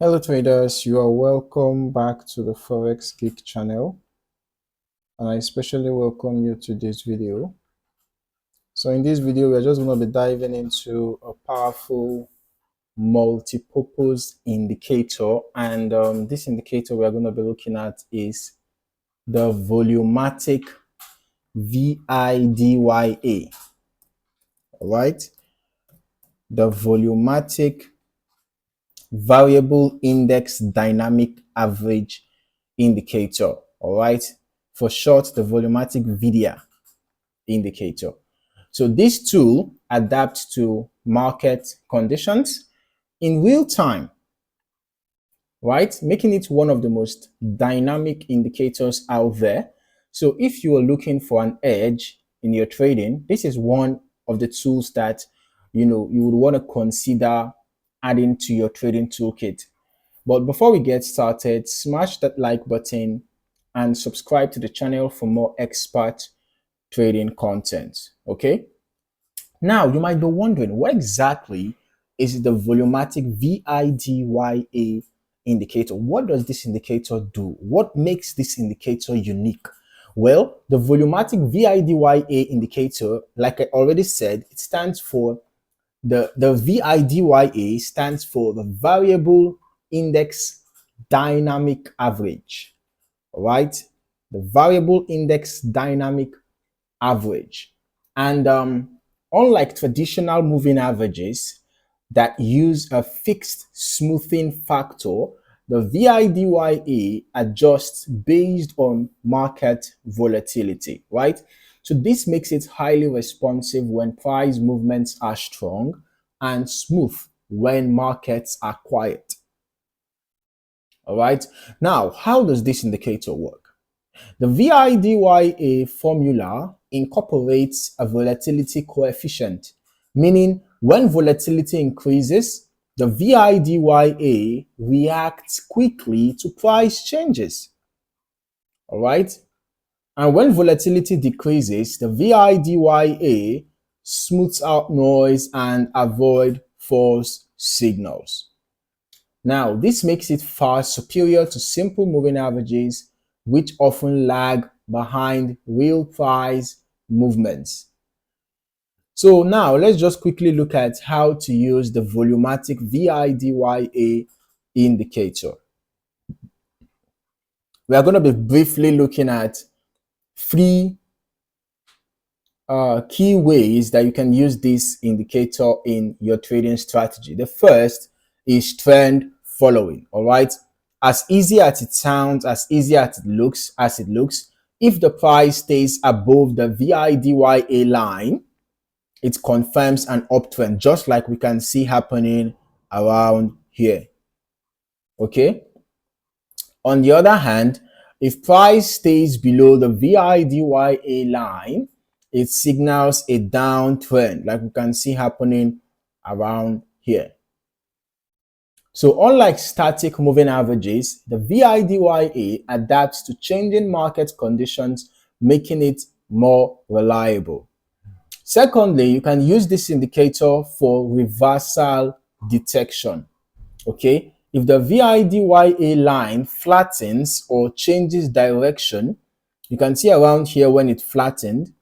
Hello traders, you are welcome back to the Forex Geek channel, and I especially welcome you to this video. So in this video, we're just going to be diving into a powerful multi-purpose indicator, and this indicator we're going to be looking at is the Volumatic VIDYA. All right, the Volumatic Variable Index Dynamic Average Indicator. All right, for short, the Volumatic VIDYA Indicator. So this tool adapts to market conditions in real time, right? Making it one of the most dynamic indicators out there. So if you are looking for an edge in your trading, this is one of the tools that you would want to consider adding to your trading toolkit. But before we get started, smash that like button and subscribe to the channel for more expert trading content. Okay. Now you might be wondering, what exactly is the Volumatic VIDYA indicator? What does this indicator do? What makes this indicator unique? Well, the Volumatic VIDYA indicator, like I already said, it stands for the VIDYA stands for the Variable Index Dynamic Average. All right, the Variable Index Dynamic Average. And unlike traditional moving averages that use a fixed smoothing factor, the VIDYA adjusts based on market volatility, right? So this makes it highly responsive when price movements are strong and smooth when markets are quiet. All right. Now, how does this indicator work? The VIDYA formula incorporates a volatility coefficient, meaning when volatility increases, the VIDYA reacts quickly to price changes. All right. And when volatility decreases, the VIDYA smooths out noise and avoid false signals. Now, this makes it far superior to simple moving averages, which often lag behind real price movements. So now let's just quickly look at how to use the Volumatic VIDYA indicator. We are going to be briefly looking at three key ways that you can use this indicator in your trading strategy. The first is trend following. All right, as easy as it sounds, as easy as it looks, if the price stays above the VIDYA line, it confirms an uptrend, just like we can see happening around here. Okay. On the other hand, if price stays below the VIDYA line, it signals a downtrend, like we can see happening around here. So unlike static moving averages, the VIDYA adapts to changing market conditions, making it more reliable. Secondly, you can use this indicator for reversal detection. Okay, if the VIDYA line flattens or changes direction, you can see around here when it flattened,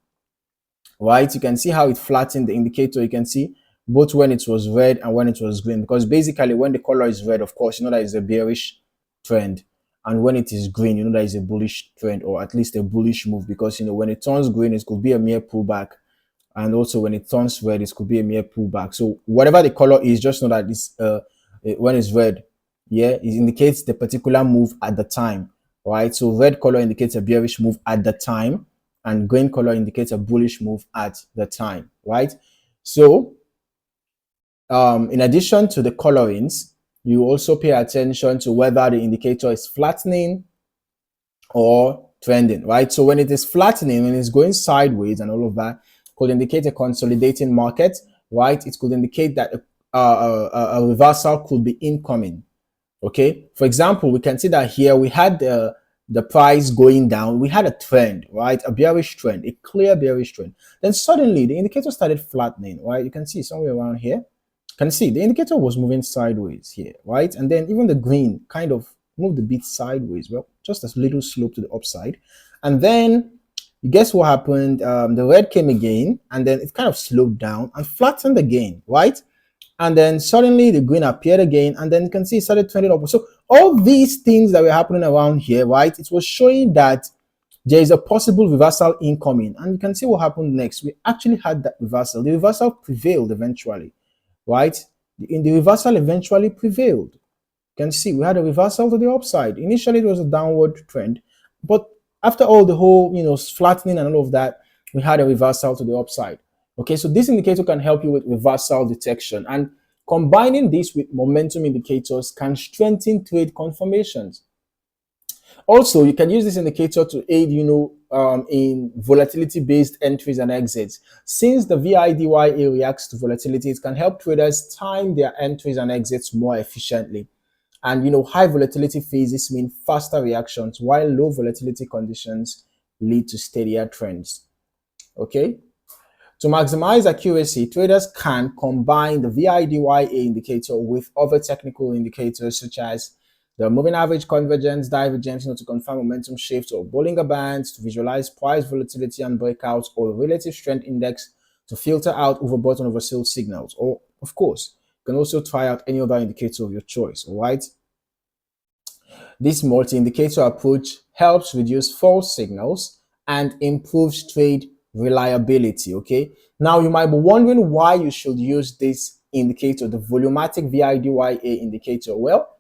right? You can see how it flattened the indicator. You can see both when it was red and when it was green, because basically when the color is red, of course, you know that is a bearish trend, and when it is green, you know that is a bullish trend, or at least a bullish move, because when it turns green, it could be a mere pullback, and also when it turns red, it could be a mere pullback. So whatever the color is, just know that it's when it's red, yeah, it indicates the particular move at the time, right? So red color indicates a bearish move at the time, and green color indicates a bullish move at the time, right? So in addition to the colorings, you also pay attention to whether the indicator is flattening or trending, right? So when it is flattening, when it's going sideways and all of that, could indicate a consolidating market, right? It could indicate that a reversal could be incoming. Okay, for example, we can see that here we had the price going down. We had a trend, right? A bearish trend, a clear bearish trend. Then suddenly the indicator started flattening, right? You can see somewhere around here. can see the indicator was moving sideways here, right? And then even the green kind of moved a bit sideways, well, just a little slope to the upside. And then guess what happened? The red came again, and then it kind of slowed down and flattened again, right? And then suddenly the green appeared again, and then you can see it started trending upwards. So all these things that were happening around here, right? It was showing that there is a possible reversal incoming, and you can see what happened next. We actually had that reversal. The reversal prevailed eventually, right? The reversal eventually prevailed. You can see we had a reversal to the upside. Initially, it was a downward trend, but after all the whole, flattening and all of that, we had a reversal to the upside. Okay, so this indicator can help you with reversal detection, and combining this with momentum indicators can strengthen trade confirmations. Also, you can use this indicator to aid, in volatility-based entries and exits. Since the VIDYA reacts to volatility, it can help traders time their entries and exits more efficiently. And, high volatility phases mean faster reactions, while low volatility conditions lead to steadier trends. Okay? To maximize accuracy, traders can combine the VIDYA indicator with other technical indicators such as the moving average convergence, divergence, to confirm momentum shifts, or Bollinger Bands to visualize price volatility and breakouts, or relative strength index to filter out overbought and oversold signals. Or, of course, you can also try out any other indicator of your choice, all right? This multi-indicator approach helps reduce false signals and improves trade reliability, okay? Now, you might be wondering why you should use this indicator, the Volumatic VIDYA indicator. Well,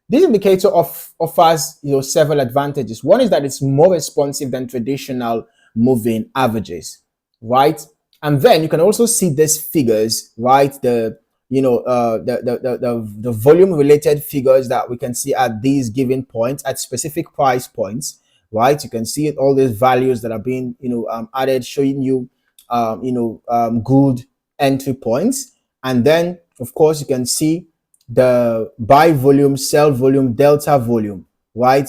this indicator offers several advantages. One is that it's more responsive than traditional moving averages, right? And then you can also see these figures, right? The volume related figures that we can see at these given points, at specific price points, right? You can see it, all these values that are being added, showing you good entry points. And then of course you can see the buy volume, sell volume, delta volume, right,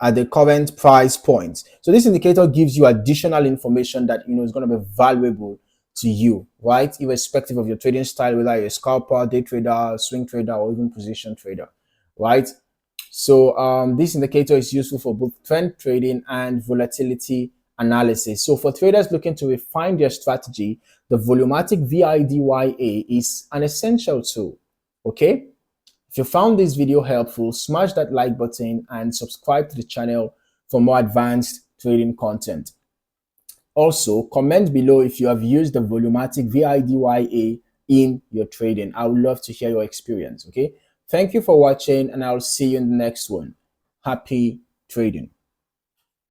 at the current price points. So this indicator gives you additional information that is going to be valuable to you, right, irrespective of your trading style, whether you're a scalper, day trader, swing trader, or even position trader, right? So this indicator is useful for both trend trading and volatility analysis. So for traders looking to refine their strategy, the Volumatic VIDYA is an essential tool. Okay, if you found this video helpful, smash that like button and subscribe to the channel for more advanced trading content. Also, comment below if you have used the Volumatic VIDYA in your trading. I would love to hear your experience. Okay, thank you for watching, and I'll see you in the next one. Happy trading.